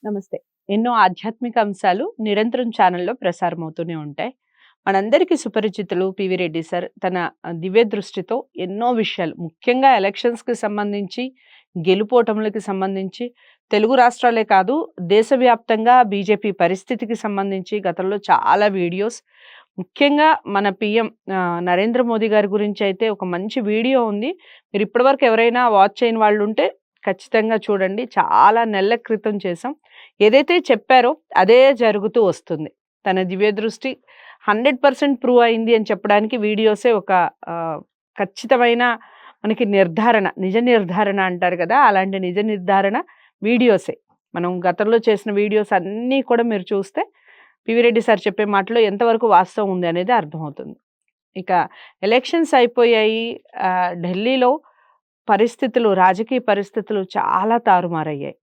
నమస్తే. ఎన్నో ఆధ్యాత్మిక అంశాలు నిరంతరం ఛానల్‌లో ప్రసారమవుతూనే ఉంటాయి. మనందరికీ సుపరిచితులు పివి రెడ్డి సార్ తన దివ్య దృష్టితో ఎన్నో విషయాలు ముఖ్యంగా ఎలక్షన్స్‌కి సంబంధించి, గెలుపోటములకి సంబంధించి, తెలుగు రాష్ట్రాలే కాదు దేశవ్యాప్తంగా బీజేపీ పరిస్థితికి సంబంధించి గతంలో చాలా వీడియోస్ ముఖ్యంగా మన పీఎం నరేంద్ర మోదీ గారి గురించయితే ఒక మంచి వీడియో ఉంది. మీరు ఇప్పటివరకు ఎవరైనా వాచ్ చేయని వాళ్ళుంటే ఖచ్చితంగా చూడండి. చాలా నెలల క్రితం చేశాం. ఏదైతే చెప్పారో అదే జరుగుతూ వస్తుంది. తన దివ్య దృష్టి 100% ప్రూవ్ అయింది అని చెప్పడానికి వీడియోసే ఒక ఖచ్చితమైన మనకి నిర్ధారణ, నిజ నిర్ధారణ అంటారు కదా! అలాంటి నిజ నిర్ధారణ వీడియోసే. మనం గతంలో చేసిన వీడియోస్ అన్నీ కూడా మీరు చూస్తే పివి రెడ్డి సార్ చెప్పే మాటలో ఎంతవరకు వాస్తవం ఉంది అనేది అర్థమవుతుంది. ఇక ఎలక్షన్స్ అయిపోయాయి. ఢిల్లీలో పరిస్థితులు, రాజకీయ పరిస్థితులు చాలా తారుమారయ్యాయి.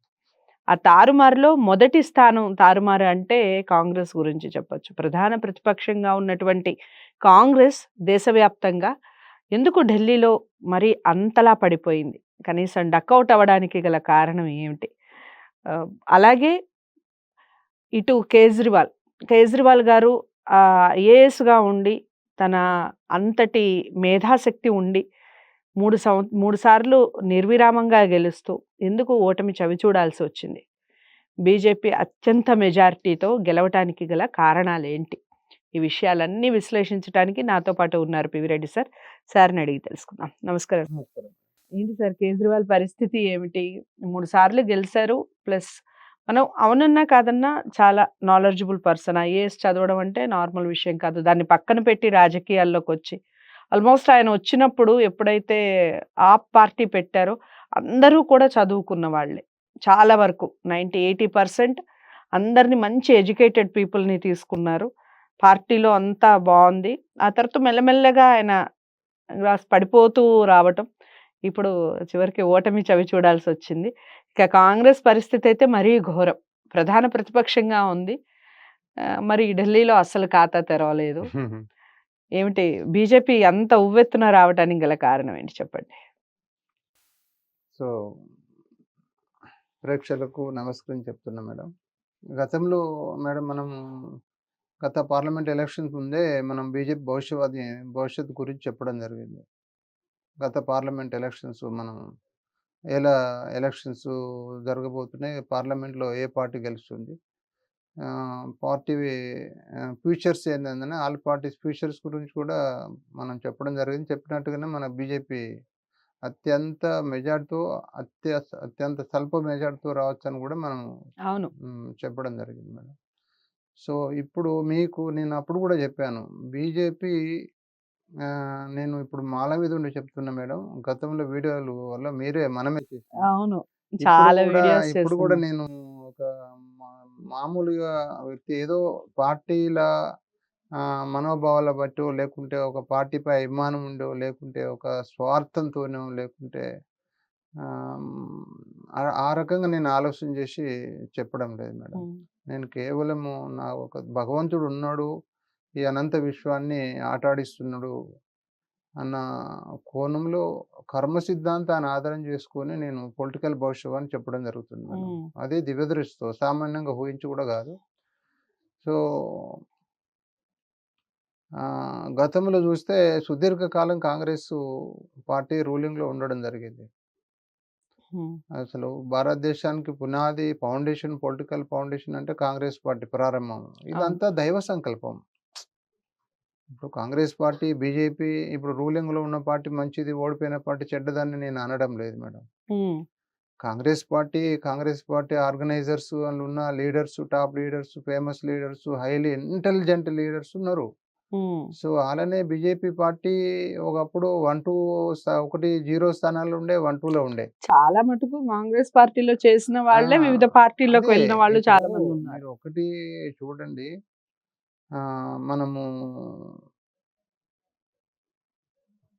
ఆ తారుమారులో మొదటి స్థానం తారుమారు అంటే కాంగ్రెస్ గురించి చెప్పొచ్చు. ప్రధాన ప్రతిపక్షంగా ఉన్నటువంటి కాంగ్రెస్ దేశవ్యాప్తంగా ఎందుకు ఢిల్లీలో మరి అంతలా పడిపోయింది? కనీసం డకౌట్ అవ్వడానికి గల కారణం ఏమిటి? అలాగే ఇటు కేజ్రీవాల్ గారు ఐఏఎస్‌గా ఉండి తన అంతటి మేధాశక్తి ఉండి 3 సార్లు నిర్విరామంగా గెలుస్తూ ఎందుకు ఓటమి చవిచూడాల్సి వచ్చింది? బీజేపీ అత్యంత మెజారిటీతో గెలవటానికి గల కారణాలేంటి? ఈ విషయాలన్నీ విశ్లేషించడానికి నాతో పాటు ఉన్నారు పివి రెడ్డి సార్. సార్‌ని అడిగి తెలుసుకుందాం. నమస్కారం. నమస్కారం. ఏంటి సార్ కేజ్రీవాల్ పరిస్థితి ఏమిటి? 3 సార్లు గెలిసారు. ప్లస్ మనం అవునన్నా కాదన్నా చాలా నాలెడ్జబుల్ పర్సన్. ఐఏఎస్ చదవడం అంటే నార్మల్ విషయం కాదు. దాన్ని పక్కన పెట్టి రాజకీయాల్లోకొచ్చి ఆల్మోస్ట్ ఆయన వచ్చినప్పుడు ఎప్పుడైతే ఆప్ పార్టీ పెట్టారో అందరూ కూడా చదువుకున్న వాళ్ళే. చాలా వరకు 80% అందరిని మంచి ఎడ్యుకేటెడ్ పీపుల్‌ని తీసుకున్నారు. పార్టీలో అంతా బావుంది. ఆ తర్వాత మెల్లమెల్లగా ఆయన పడిపోతూ రావటం. ఇప్పుడు చివరికి ఓటమి చవి చూడాల్సొచ్చింది. ఇక కాంగ్రెస్ పరిస్థితి అయితే మరీ ఘోరం. ప్రధాన ప్రతిపక్షంగా ఉంది. మరి ఢిల్లీలో అస్సలు ఖాతా తెరవలేదు. ఏమిటి బీజేపీ అంత ఉవ్వెత్తున రావటానికి గల కారణం ఏంటి చెప్పండి? సో, ప్రేక్షకులకు నమస్కారం చెప్తున్నా మేడం. గతంలో మేడం మనం గత పార్లమెంట్ ఎలక్షన్స్ ముందే మనం బీజేపీ భవిష్యత్తు గురించి చెప్పడం జరిగింది. గత పార్లమెంట్ ఎలక్షన్స్ మనం ఎలా ఎలక్షన్స్ జరగబోతున్నాయి, పార్లమెంట్‌లో ఏ పార్టీ గెలుస్తుంది, పార్టీ ఫ్యూచర్స్ ఏందని ఆల్ పార్టీస్ ఫ్యూచర్స్ గురించి కూడా మనం చెప్పడం జరిగింది. చెప్పినట్టుగానే మన బీజేపీ అత్యంత మెజార్టీతో అత్యంత స్వల్ప మెజార్టీతో రావచ్చని కూడా మనం అవును. చెప్పడం జరిగింది మేడం. సో, ఇప్పుడు మీకు నేను అప్పుడు కూడా చెప్పాను. బీజేపీ నేను ఇప్పుడు మాల మీద ఉండి చెప్తున్నా మేడం. గతంలో వీడియోలు వల్ల మనమే చేసాం. అవును. చాలా వీడియోస్ ఇప్పుడు కూడా చేస్తున్నాం. నేను ఒక మా మామూలుగా వ్యక్తి ఏదో పార్టీల మనోభావాల బట్టో, లేకుంటే ఒక పార్టీపై అభిమానం ఉండో, లేకుంటే ఒక స్వార్థంతోనో, లేకుంటే ఆ రకంగా నేను ఆలోచన చేసి చెప్పడం లేదు మేడం. నేను కేవలము ఒక భగవంతుడు ఉన్నాడు, ఈ అనంత విశ్వాన్ని ఆటాడిస్తున్నాడు అన్న కోణంలో కర్మ సిద్ధాంతాన్ని ఆధారం చేసుకొని నేను పొలిటికల్ భవిష్యత్ అని చెప్పడం జరుగుతుంది మేడం. అదే దివ్యదృష్టితో సామాన్యంగా ఊహించి కూడా కాదు. సో, గతంలో చూస్తే సుదీర్ఘకాలం కాంగ్రెస్ పార్టీ రూలింగ్‌లో ఉండడం జరిగింది. అసలు భారతదేశానికి పునాది పొలిటికల్ ఫౌండేషన్ అంటే కాంగ్రెస్ పార్టీ ప్రారంభం. ఇదంతా దైవ సంకల్పం. ఇప్పుడు కాంగ్రెస్ పార్టీ, బీజేపీ ఇప్పుడు రూలింగ్‌లో ఉన్న పార్టీ మంచిది, ఓడిపోయిన పార్టీ చెడ్డదని నేను అనడం లేదు మేడం. కాంగ్రెస్ పార్టీ ఆర్గనైజర్స్ అందులో ఉన్న leaders, top leaders, famous leaders, highly intelligent leaders ఉన్నారు. సో, అలానే బీజేపీ పార్టీ ఒకప్పుడు 0 స్థానాల్లో ఉండే, 1-2లో ఉండే. చాలా మటుకు కాంగ్రెస్ పార్టీలో చేసిన వాళ్ళే వివిధ పార్టీల్లోకి అదే వెళ్ళిన వాళ్ళు ఇప్పుడు చాలా మంది ఉన్నారు. మీరు ఒకటి చూడండి. మనము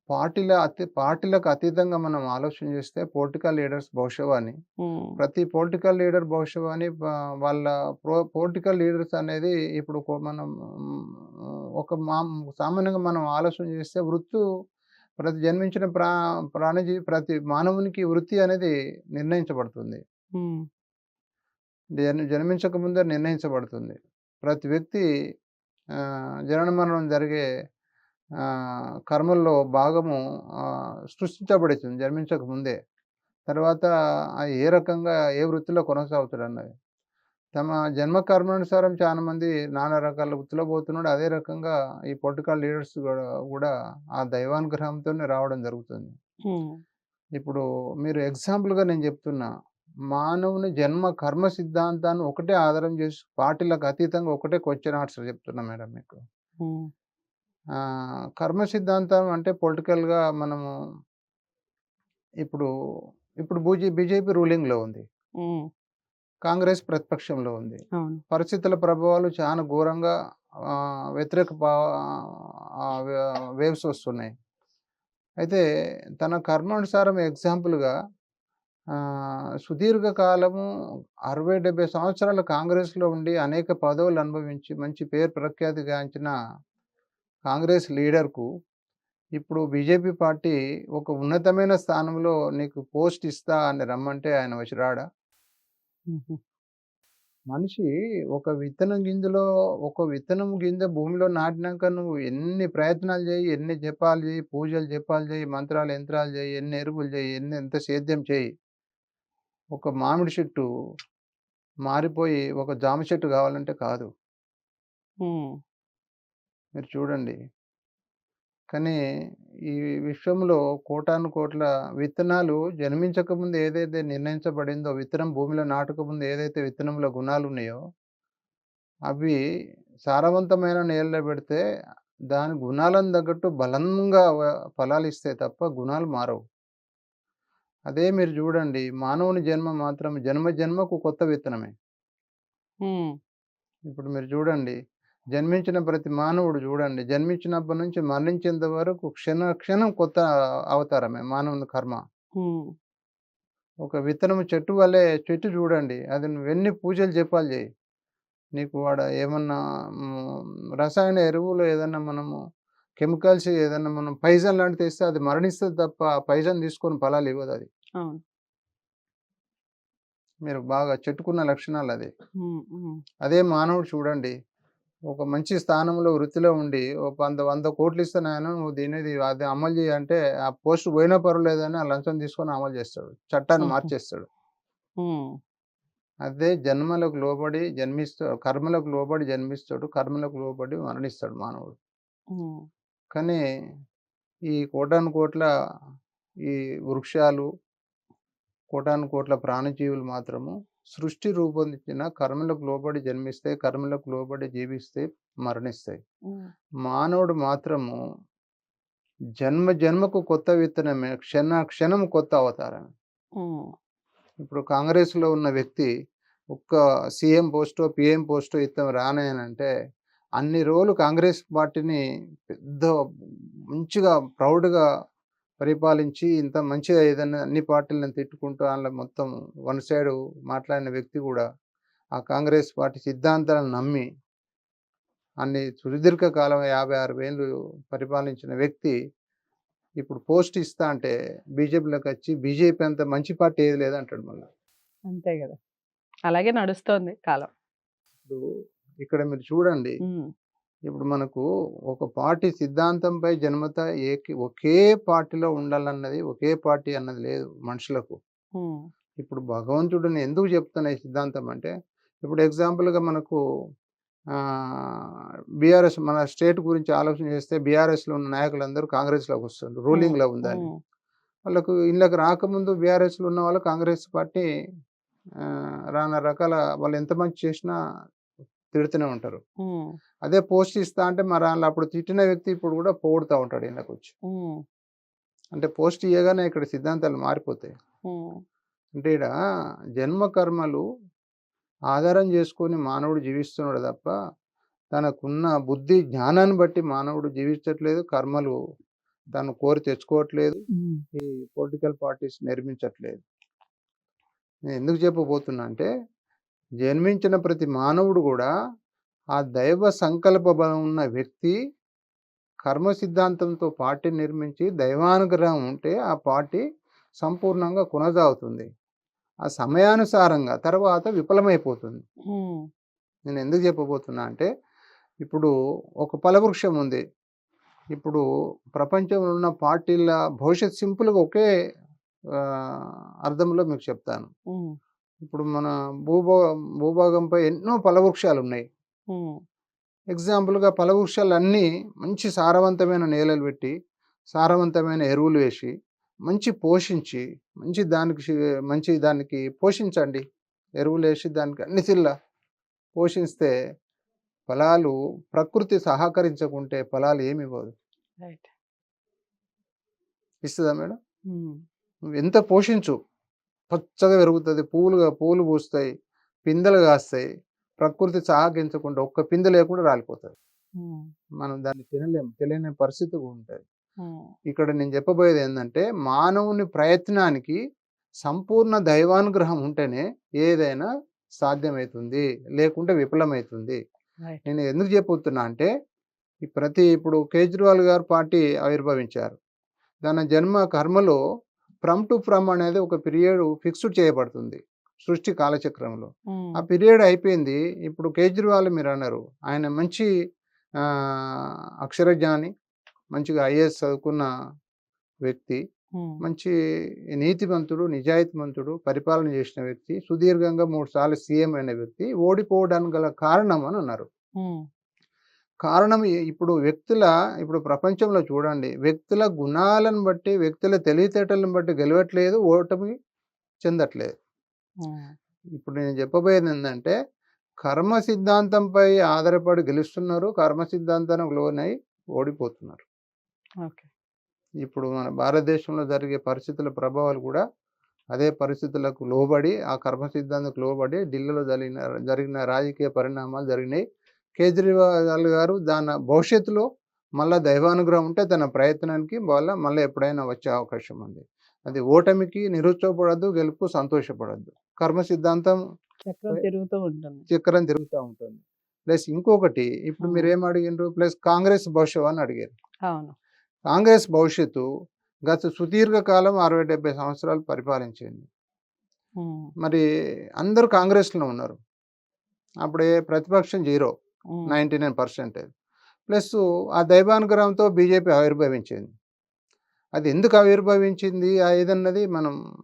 పార్టీలకు అతీతంగా మనం ఆలోచన చేస్తే పొలిటికల్ లీడర్స్ భవిష్యవాణి. ప్రతి పొలిటికల్ లీడర్ భవిష్యవాణి వాళ్ళ పొలిటికల్ లీడర్స్ అనేది ఇప్పుడు మనం ఒక సామాన్యంగా మనం ఆలోచన చేస్తే ప్రతి జన్మించిన ప్రాణిజీవి ప్రతి మానవునికి వృత్తి అనేది నిర్ణయించబడుతుంది. జన్మించక ముందే నిర్ణయించబడుతుంది. ప్రతి వ్యక్తి జనన మరణం జరిగే కర్మల్లో భాగము సృష్టించబడుతుంది జన్మించక ముందే. తర్వాత ఏ రకంగా ఏ వృత్తిలో కొనసాగుతాడన్నది. తమ జన్మ కర్మానుసారం చాలా మంది నానా రకాల వృత్తిలో పోతున్నాడు. అదే రకంగా ఈ పొలిటికల్ లీడర్స్ గూడా ఆ దైవానుగ్రహంతోనే రావడం జరుగుతుంది. హ్మ్. ఇప్పుడు మీరు ఎగ్జాంపుల్‌గా నేను చెప్తున్నా. మానవుని జన్మ కర్మ సిద్ధాంతాన్ని ఒకటే ఆధారం చేసి పార్టీలకు అతీతంగా ఒకటే క్వెషన్ ఆన్సర్ చెప్తున్నా మేడం మీకు. హ్మ్. కర్మ సిద్ధాంతం అంటే పొలిటికల్‌గా మనము ఇప్పుడు, ఇప్పుడు బీజేపీ రూలింగ్‌లో ఉంది. హ్మ్. కాంగ్రెస్ ప్రతిపక్షంలో ఉంది. అవును. పరిస్థితుల ప్రభావాలు చాలా ఘోరంగా వ్యతిరేక వేవ్స్ వస్తున్నాయి. అయితే తన కర్మానుసారం ఎగ్జాంపుల్‌గా సుదీర్ఘ కాలము 60, 70 సంవత్సరాలు కాంగ్రెస్‌లో ఉండి అనేక పదవులు అనుభవించి మంచి పేరు ప్రఖ్యాతిగాంచిన కాంగ్రెస్ లీడర్‌కు ఇప్పుడు బీజేపీ పార్టీ ఒక ఉన్నతమైన స్థానంలో నీకు పోస్ట్ ఇస్తా అని రమ్మంటే ఆయన వచ్చి రాడా? హుహు. మనిషి ఒక విత్తనం గింజ భూమిలో నాటినాక నువ్వు ఎన్ని ప్రయత్నాలు చేయి, ఎన్ని జపాలు చేయి, పూజలు జపాలు చేయి, మంత్రాలు యంత్రాలు చేయి, ఎన్ని ఎరువులు చేయి, ఎంత సేద్యం చేయి. ఒక మామిడి చెట్టు మారిపోయి ఒక జామ చెట్టు కావాలంటే కాదు. హ్మ్. మీరు చూడండి. కానీ ఈ విశ్వంలో కోటానుకోట్ల విత్తనాలు జన్మించకముందు ఏదైతే నిర్ణయించబడిందో, విత్తనం భూమిలో నాటకముందు ఏదైతే విత్తనంలో గుణాలున్నాయో, అవి సారవంతమైన నేలలో పెడితే దాని గుణాలను తగ్గట్టు బలంగా ఫలాలిస్తాయి తప్ప గుణాలు మారవు. అదే మీరు చూడండి మానవుని జన్మ మాత్రం జన్మకు కొత్త విత్తనమే. హ్మ్. ఇప్పుడు మీరు చూడండి జన్మించిన ప్రతి మానవుడు చూడండి జన్మించినప్పటి నుంచి మరణించేంత వరకు క్షణం కొత్త అవతారమే మానవుని కర్మ. హ్మ్. ఒక విత్తనము చెట్టు వలె చెట్టు చూడండి అది నువ్వెన్ని పూజలు జపాలు చేయి. నీకు వాడ ఏమన్నా రసాయన ఎరువులు ఏదన్నా మనము కెమికల్స్ ఏదన్నా మనం పైజన్ లాంటిది తెస్తే అది మరణిస్తది తప్ప, ఆ పైజన్ తీసుకొని ఫలాలివ్వదది. అవును. మీరు బాగా చెట్టుకున్న లక్షణాలది. హ్మ్. హ్మ్. అదే మానవుడు చూడండి, ఒక మంచి స్థానంలో వృత్తిలో ఉండి, ఓ 100 కోట్లు ఇస్తా నాయన నువ్వు అది అమలు చెయ్యి అంటే, ఆ పోస్ట్ పోయినా పర్వాలేదని ఆ లంచం తీసుకొని అమలు చేస్తాడు. చట్టాన్ని హుహు. మార్చేస్తాడు. హ్మ్. అదే జన్మలకు లోబడి కర్మలకు లోబడి జన్మిస్తాడు. కర్మలకు లోబడి మరణిస్తాడు మానవుడు. హ్మ్. కానీ ఈ కోటానుకోట్ల ఈ వృక్షాలు, కోటానుకోట్ల ప్రాణజీవులు మాత్రము సృష్టి రూపొందించిన కర్మలకు లోబడి జన్మిస్తాయి. కర్మలకు లోబడి జీవిస్తాయి, మరణిస్తాయి. హ్మ్. మానవుడు మాత్రము జన్మకు కొత్త విత్తనమే. క్షణం కొత్త అవతారమే. హ్మ్. ఇప్పుడు కాంగ్రెస్‌లో ఉన్న వ్యక్తి ఒక్క సీఎం పోస్టో, పీఎం పోస్టో రానయనంటే అన్ని రోజులు కాంగ్రెస్ పార్టీని పెద్ద మంచిగా ప్రౌడ్‌గా పరిపాలించి ఇంత మంచిగా ఏదన్నా అన్ని పార్టీలను తిట్టుకుంటూ ఆళ్ళ మొత్తం వన్ సైడ్ మాట్లాడిన వ్యక్తి గూడా ఆ కాంగ్రెస్ పార్టీ సిద్ధాంతాలను నమ్మి అన్ని సుదీర్ఘ కాలం 50, 60 ఏళ్ళు పరిపాలించిన వ్యక్తి ఇప్పుడు పోస్ట్ ఇస్తా అంటే బీజేపీలోకొచ్చి బీజేపీ అంత మంచి పార్టీ ఏది లేదంటాడు మళ్ళా. అంతే గదా! అలాగే నడుస్తోంది కాలం. ఇప్పుడు ఇక్కడ మీరు చూడండి. హ్మ్. ఇప్పుడు మనకు ఒక పార్టీ సిద్ధాంతంపై జన్మత ఒకే పార్టీలో ఉండాలన్నది, ఒకే పార్టీ అన్నది లేదు మనుషులకు. హ్మ్. ఇప్పుడు భగవంతుడిని ఎందుకు చెప్తున్నా ఈ సిద్ధాంతం అంటే, ఇప్పుడు ఎగ్జాంపుల్‌గా మనకు బీఆర్ఎస్ మన స్టేట్ గురించి ఆలోచన చేస్తే బీఆర్ఎస్‌లో ఉన్న నాయకులందరూ కాంగ్రెస్‌లోకొస్తుండ్రు. హ్మ్. రూలింగ్‌లో ఉందని. హ్మ్. వాళ్ళకు ఇళ్ళకి రాకముందు బీఆర్ఎస్‌లో ఉన్న వాళ్ళు కాంగ్రెస్ పార్టీ నానా రకాల వాళ్ళు ఎంత మంచి చేసినా తిడుతూనే ఉంటారు. హ్మ్. అదే పోస్ట్ ఇస్తా అంటే మరి ఆళ్ళు అప్పుడు తిట్టిన వ్యక్తి ఇప్పుడు కూడా పొగుడుతా ఉంటాడు ఈయనకొచ్చి. హ్మ్. అంటే పోస్ట్ ఇయ్యగానే ఇక్కడ సిద్ధాంతాలు మారిపోతాయి. హ్మ్. అంటే ఈడ జన్మ కర్మలు ఆధారం చేసుకొని మానవుడు జీవిస్తున్నాడు తప్ప, తనకున్న బుద్ధి జ్ఞానాన్ని బట్టి మానవుడు జీవించట్లేదు. కర్మలు తను కోరి తెచ్చుకోవట్లేదు. హ్మ్. ఈ పొలిటికల్ పార్టీస్ నిర్మించట్లేదు. నేను ఎందుకు చెప్పబోతున్నా అంటే, జన్మించిన ప్రతి మానవుడు గూడా ఆ దైవ సంకల్ప బలం ఉన్న వ్యక్తి కర్మ సిద్ధాంతంతో పార్టీ నిర్మించి దైవానుగ్రహం ఉంటే ఆ పార్టీ సంపూర్ణంగా కొనసాగుతుంది. ఆ సమయానుసారంగా తర్వాత విఫలమైపోతుంది. హ్మ్. నేను ఎందుకు చెప్పబోతున్నా అంటే, ఇప్పుడు ఒక ఫలవృక్షం ఉంది. ఇప్పుడు ప్రపంచంలో ఉన్న పార్టీల భవిష్యత్ సింపుల్‌గా ఒకే అర్థంలో మీకు చెప్తాను. హ్మ్. ఇప్పుడు మన భూభాగంపై ఎన్నో ఫలవృక్షాలున్నాయి. హ్మ్. ఎగ్జాంపుల్‌గా ఫలవృక్షాలన్నీ మంచి సారవంతమైన నేలలు పెట్టి, సారవంతమైన ఎరువులు వేసి, పోషించి, మంచి దానికి పోషించండి. ఎరువులేసి దానికి అన్ని తీరులా పోషిస్తే ఫలాలు ప్రకృతి సహకరించకుంటే ఫలాలు ఏమివ్వదు. రైట్. ఇస్తదా మేడం? హ్మ్. నువ్వెంత పోషించు, పచ్చగా పెరుగుతది. పూలు పూస్తాయి. పిందెలు కాస్తాయి. ప్రకృతి సహకరించకుండా ఒక్క పిందె లేకుండా రాలిపోతది. హ్మ్. మనం దాన్ని తినలేము. తెలియని పరిస్థితి కూడా ఉంటది. హ్మ్. ఇక్కడ నేను చెప్పబోయేది ఏందంటే, మానవుని ప్రయత్నానికి సంపూర్ణ దైవానుగ్రహం ఉంటేనే ఏదైనా సాధ్యమైతుంది. లేకుంటే విఫలమైతుంది. రైట్. నేను ఎందుకు చెప్పబోతున్నా అంటే, ఇప్పుడు కేజ్రీవాల్ గారు పార్టీ ఆవిర్భవించారు. తన జన్మ కర్మలో టు ఫ్రమ్ అనేది ఒక పీరియడ్ ఫిక్స్డ్ చేయబడుతుంది సృష్టి కాలచక్రంలో. హ్మ్. ఆ పీరియడ్ అయిపోయింది. ఇప్పుడు కేజ్రీవాల్ మీరన్నారు. ఆయన మంచి అక్షరజ్ఞాని, మంచిగా ఐఏఎస్ చదువుకున్న వ్యక్తి. హ్మ్. మంచి నీతిమంతుడు, నిజాయితీమంతుడు, పరిపాలన చేసిన వ్యక్తి. సుదీర్ఘంగా 3 సార్లు సీఎం అయిన వ్యక్తి. ఓడిపోవడానికి గల కారణం అని అన్నారు. హ్మ్. కారణం ఇప్పుడు ప్రపంచంలో చూడండి. వ్యక్తుల గుణాలను బట్టి, వ్యక్తుల తెలివితేటలను బట్టి గెలవట్లేదు, ఓటమి చెందట్లేదు. హ్మ్. ఇప్పుడు నేను చెప్పబోయేదేందంటే, కర్మ సిద్ధాంతంపై ఆధారపడి గెలుస్తున్నారు. కర్మ సిద్ధాంతానికి లోనై ఓడిపోతున్నారు. ఓకే. ఇప్పుడు మన భారతదేశంలో జరిగే పరిస్థితుల ప్రభావాలు కూడా అదే పరిస్థితులకు లోబడి, ఆ కర్మ సిద్ధాంతానికి లోబడి ఢిల్లీలో జరిగిన రాజకీయ పరిణామాలు జరిగినాయి. కేజ్రీవాల్ గారు భవిష్యత్తులో మళ్ళా దైవానుగ్రహం ఉంటే తన ప్రయత్నానికి మళ్ళా ఎప్పుడైనా వచ్చే అవకాశం ఉంది. అది ఓటమికి నిరుత్సాహపడొద్దు, గెలుపుకు సంతోషపడొద్దు. కర్మ సిద్ధాంతం చక్రం తిరుగుతూ ఉంటుంది. చక్రం తిరుగుతా ఉంటుంది. ప్లస్ ఇంకొకటి ఇప్పుడు హ్మ్. మీరేం అడిగిండ్రు? ప్లస్ కాంగ్రెస్ భవిష్యత్తు అని అడిగారు. అవును. కాంగ్రెస్ భవిష్యత్తు గత సుదీర్ఘ కాలం 60, 70 సంవత్సరాలు పరిపాలించింది. హ్మ్. మరి అందరూ కాంగ్రెస్‌లో ఉన్నారు. అప్పుడే ప్రతిపక్షం 0, హ్మ్. 99%. ప్లస్సు ఆ దైవానుగ్రహంతో బీజేపీ ఆవిర్భవించింది. అది ఎందుకు ఆవిర్భవించింది ఏదన్నది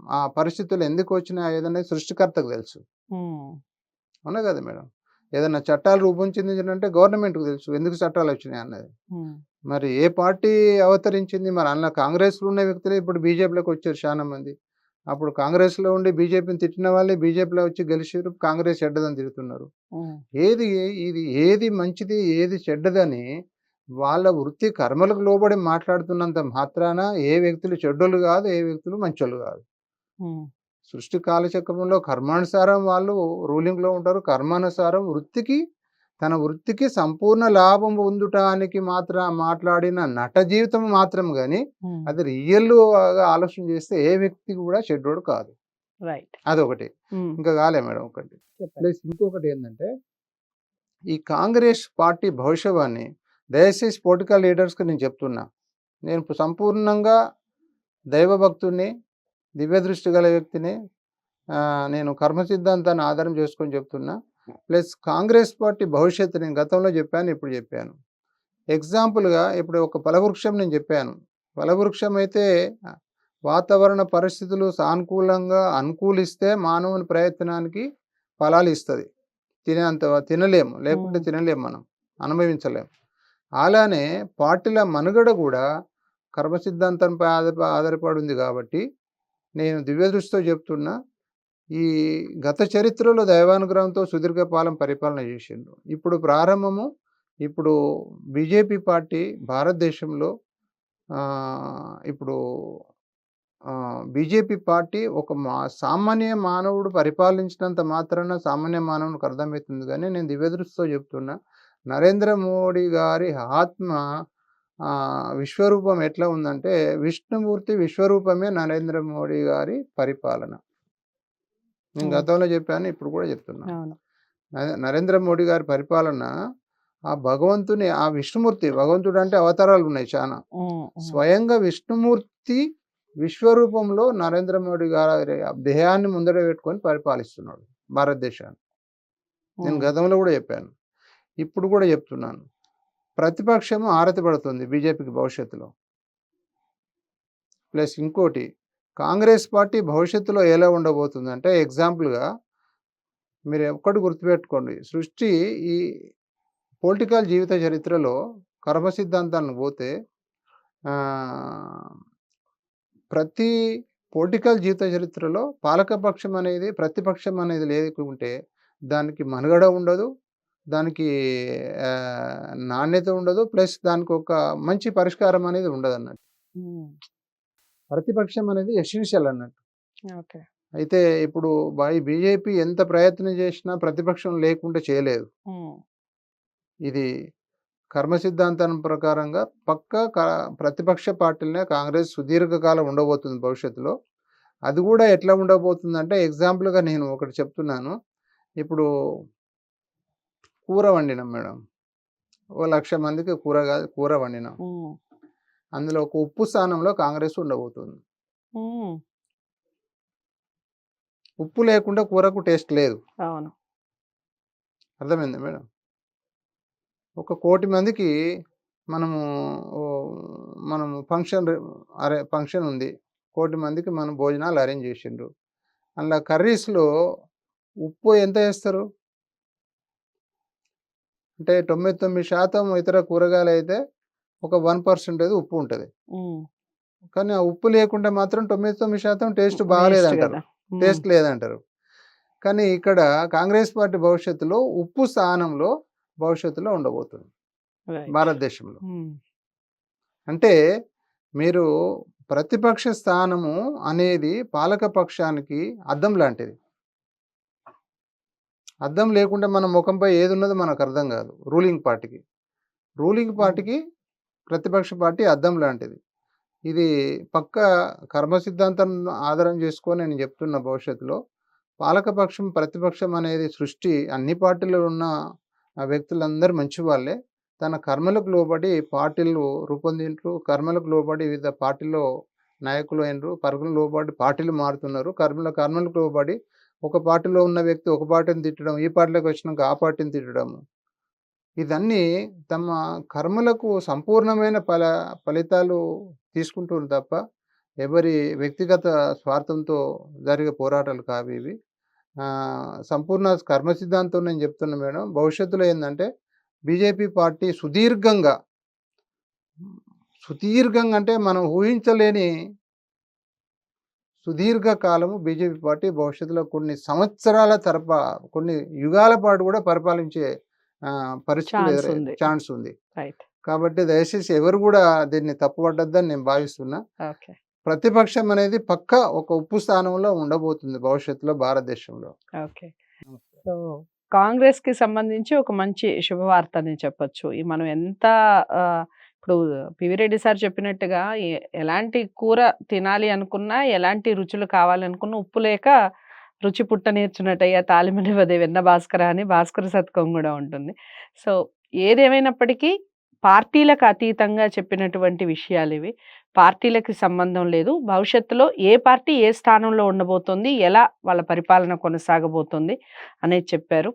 ఆ పరిస్థితులు ఎందుకు వచ్చినాయి ఏదన్నది సృష్టికర్తకు తెలుసు. హ్మ్. అవునా కదా మేడం? ఏదన్నా చట్టాలు రూపొందించిందంటే గవర్నమెంట్‌కి తెలుసు ఎందుకు చట్టాలొచ్చినాయి అన్నది. హ్మ్. మరి ఏ పార్టీ అవతరించింది? మరి అందులో కాంగ్రెస్‌లో ఉన్న వ్యక్తులే ఇప్పుడు బీజేపీలోకి వచ్చారు చాలా మంది. అప్పుడు కాంగ్రెస్‌లో ఉండి బీజేపీని తిట్టిన వాళ్ళే బీజేపీలో వచ్చి గెలిచిర్రు. కాంగ్రెస్ చెడ్డదని తిడుతున్నారు. హ్మ్. ఏది మంచిది, ఏది చెడ్డదని వాళ్ళ వృత్తి కర్మలకు లోబడి మాట్లాడుతున్నంత మాత్రాన ఏ వ్యక్తులు చెడ్డోళ్ళు గాదు, ఏ వ్యక్తులు మంచోళ్ళు గాదు. హ్మ్. సృష్టి కాలచక్రంలో కర్మానుసారం వాళ్ళు రూలింగ్‌లో ఉంటారు. కర్మానుసారం తన వృత్తికి సంపూర్ణ లాభం పొందుటానికి మాట్లాడిన నట జీవితం మాత్రం గాని, హ్మ్. అది రియల్‌గా ఆలోచన చేస్తే ఏ వ్యక్తి కూడా చెడ్డోడు కాదు. రైట్. అదొకటి. హ్మ్. ఇంకా కాలే మేడం ఒకటి. చెప్పండి. ప్లస్ ఇంకొకటేందంటే, ఈ కాంగ్రెస్ పార్టీ భవిష్యవాణి దయచేసి పొలిటికల్ లీడర్స్‌కి నేను చెప్తున్నా. నేను సంపూర్ణంగా దైవభక్తుడిని, దివ్యదృష్టి గల వ్యక్తిని. నేను కర్మ సిద్ధాంతాన్ని ఆధారం చేసుకొని చెప్తున్నా. ప్లస్ కాంగ్రెస్ పార్టీ భవిష్యత్తు నేను గతంలో చెప్పాను, ఇప్పుడు చెప్పాను. ఎగ్జాంపుల్‌గా ఇప్పుడు ఒక ఫలవృక్షం నేను చెప్పాను. ఫలవృక్షం అయితే వాతావరణ పరిస్థితులు సానుకూలంగా అనుకూలిస్తే మానవుని ప్రయత్నానికి ఫలాలు ఇస్తది. తినలేము. లేకుంటే హ్మ్. తినలేము మనం. అనుభవించలేం. అలానే పార్టీల మనుగడ గూడా కర్మ సిద్ధాంతంపై ఆధారపడి ఉంది కాబట్టి, నేను దివ్యదృష్టితో చెప్తున్నా. ఈ గత చరిత్రలో దైవానుగ్రహంతో సుదీర్ఘ కాలం పరిపాలన చేసిండ్రు. ఇప్పుడు బీజేపీ పార్టీ భారతదేశంలో ఇప్పుడు బీజేపీ పార్టీ ఒక సామాన్య మానవుడు పరిపాలించినంత మాత్రాన సామాన్య మానవునికి అర్థమవుతుంది గానీ, నేను దివ్యదృష్టితో చెప్తున్నా. నరేంద్ర మోడీ గారి ఆత్మ విశ్వరూపం ఎట్లా ఉందంటే, విష్ణుమూర్తి విశ్వరూపమే నరేంద్ర మోడీ గారి పరిపాలన. నేను హ్మ్. గతంలో చెప్పాను. ఇప్పుడు కూడా చెప్తున్నా. అవును. నరేంద్ర మోడీ గారి పరిపాలన ఆ విష్ణుమూర్తి భగవంతుడు అంటే అవతారాలు ఉన్నాయి చానా. హ్మ్. హ్మ్. స్వయంగా విష్ణుమూర్తి విశ్వరూపంలో నరేంద్ర మోడీ గారి దేహాన్ని ముందర పెట్టుకొని పరిపాలిస్తున్నాడు భారతదేశాన్ని. నేను హ్మ్. గతంలో కూడా చెప్పాను. ఇప్పుడు కూడా చెప్తున్నాను. ప్రతిపక్షము ఆరతి పడుతుంది బీజేపీకి భవిష్యత్తులో. ప్లస్ ఇంకోటి, కాంగ్రెస్ పార్టీ భవిష్యత్తులో ఎలా ఉండబోతుందంటే ఎగ్జాంపుల్‌గా మీరు ఒక్కటి గుర్తుపెట్టుకోండి. సృష్టి ఈ పొలిటికల్ జీవిత చరిత్రలో కర్మ సిద్ధాంతానికి పోతే ఆహ్, ప్రతి పొలిటికల్ జీవిత చరిత్రలో పాలకపక్షం అనేది, ప్రతిపక్షం అనేది లేకుంటే దానికి మనుగడ ఉండదు. దానికి నాణ్యత ఉండదు. ప్లస్ దానికొక మంచి పరిష్కారం అనేది ఉండదన్నట్టు. హ్మ్. ప్రతిపక్షం అనేది ఎసెన్షియల్ అన్నట్టు. ఓకే. అయితే ఇప్పుడు బీజేపీ ఎంత ప్రయత్నం చేసినా ప్రతిపక్షం లేకుండా చేయలేదు. హ్మ్. ఇది కర్మ సిద్ధాంతం ప్రకారంగా పక్కా ప్రతిపక్ష పార్టీలనే కాంగ్రెస్ సుదీర్ఘకాలం ఉండబోతుంది భవిష్యత్తులో. అది కూడా ఎట్లా ఉండబోతుందంటే ఎగ్జాంపుల్‌గా నేను ఒకటి చెప్తున్నాను. ఇప్పుడు కూర వండినాం మేడం. ఓ 1,00,000 మందికి కూర వండినాం. హ్మ్. అందులో ఒక ఉప్పు స్థానంలో కాంగ్రెస్ ఉండబోతుంది. హ్మ్. ఉప్పు లేకుండా కూరకు టేస్ట్ లేదు. అవును. అర్థమైందా మేడం? ఒక 1,00,00,000 మందికి మనము ఓహ్, మనము ఫంక్షన్ ఉంది. 1,00,00,000 మందికి మనం భోజనాలు అరేంజ్ చేసిండ్రు. అందులో కర్రీస్‌లో ఉప్పు ఎంత ఏస్తారు? అంటే 99% ఇతర కూరగాయలైతే ఒక 1% ఉప్పు ఉంటది. హ్మ్. కానీ ఆ ఉప్పు లేకుంటే మాత్రం 99% టేస్ట్ వేస్ట్ బాగాలేదంటారు. గదా! హ్మ్. టేస్ట్ లేదంటారు. కానీ ఇక్కడ కాంగ్రెస్ పార్టీ భవిష్యత్తులో ఉప్పు స్థానంలో భవిష్యత్తులో ఉండబోతుంది రైట్. భారతదేశంలో. హ్మ్. అంటే మీరు ప్రతిపక్ష స్థానము అనేది పాలక పక్షానికి అద్దం లాంటిది. అద్దం లేకుండా మన ముఖంపై ఏదున్నదో మనకు అర్థం కాదు రూలింగ్ పార్టీకి. రూలింగ్ హ్మ్. పార్టీకి ప్రతిపక్ష పార్టీ అద్దం లాంటిది. ఇది పక్కా కర్మ సిద్ధాంతం ఆధారం చేసుకొని నేను చెప్తున్న భవిష్యత్తులో పాలకపక్షం, ప్రతిపక్షం అనేది సృష్టి అన్ని పార్టీలో ఉన్న వ్యక్తులందరూ మంచివాళ్ళే. తన కర్మలకు లోబడి పార్టీలు రూపొందిండ్రు. కర్మలకు లోబడి వివిధ పార్టీల్లో నాయకులు అయిన్రు. కర్మలకు లోబడి పార్టీలు మారుతున్నారు. కర్మలకు లోబడి ఒక పార్టీలో ఉన్న వ్యక్తి ఒక పార్టీని తిట్టడం, ఈ పార్టీలోకి వచ్చినాక ఆ పార్టీని తిట్టడము. ఇదన్నీ తమ కర్మలకు సంపూర్ణమైన ఫలితాలు తీసుకుంటుర్రు తప్ప, ఎవరి వ్యక్తిగత స్వార్థంతో జరిగే పోరాటాలు కావివి. సంపూర్ణ కర్మ సిద్ధాంతం నేను చెప్తున్నా మేడం. భవిష్యత్తులో ఏందంటే, బీజేపీ పార్టీ సుదీర్ఘంగా అంటే మనం ఊహించలేని సుదీర్ఘ కాలము బీజేపీ పార్టీ భవిష్యత్తులో కొన్ని సంవత్సరాల కొన్ని యుగాల పాటు కూడా పరిపాలించే పరిస్థితులు ఛాన్స్ ఉంది. ఛాన్స్ ఉంది. రైట్. కాబట్టి దయచేసి ఎవరు కూడా దీన్ని తప్పుపట్టొద్దని నేను భావిస్తున్నా. ఓకే. ప్రతిపక్షం అనేది పక్కా ఒక ఉప్పు స్థానంలో ఉండబోతుంది భవిష్యత్తులో భారతదేశంలో. ఓకే. సో, కాంగ్రెస్‌కి సంబంధించి ఒక మంచి శుభవార్త అని చెప్పొచ్చు. ఈ మనం ఎంత ఇప్పుడు పివి రెడ్డి సార్ చెప్పినట్టుగా ఎలాంటి కూర తినాలి అనుకున్నా, ఎలాంటి రుచులు కావాలనుకున్నా ఉప్పు లేక రుచి పుట్ట నేర్చునట్టయ్యా తాళిమనివ్వదే వెన్న భాస్కర అని భాస్కర శతకం గూడా ఉంటుంది. సో, ఏదేమైనప్పటికీ పార్టీలకు అతీతంగా చెప్పినటువంటి విషయాలివి. పార్టీలకి సంబంధం లేదు. భవిష్యత్తులో ఏ పార్టీ ఏ స్థానంలో ఉండబోతోంది, ఎలా వాళ్ళ పరిపాలన కొనసాగబోతుంది అనేది చెప్పారు.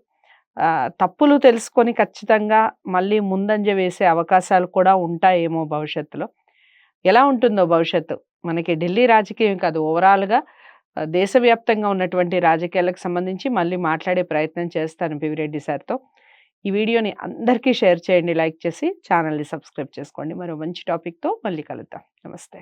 తప్పులు తెలుసుకొని ఖచ్చితంగా మళ్ళీ ముందంజ వేసే అవకాశాలు కూడా ఉంటాయేమో భవిష్యత్తులో. ఎలా ఉంటుందో భవిష్యత్తు. మనకి ఢిల్లీ రాజకీయం కాదు ఓవరాల్‌గా దేశవ్యాప్తంగా ఉన్నటువంటి రాజకీయాలకు సంబంధించి మళ్ళీ మాట్లాడే ప్రయత్నం చేస్తాను పివిరెడ్డి సార్‌తో. ఈ వీడియోని అందరికీ షేర్ చేయండి, లైక్ చేసి ఛానెల్‌ని సబ్స్క్రైబ్ చేసుకోండి. మరో మంచి టాపిక్‌తో మళ్ళీ కలుద్దాం. నమస్తే.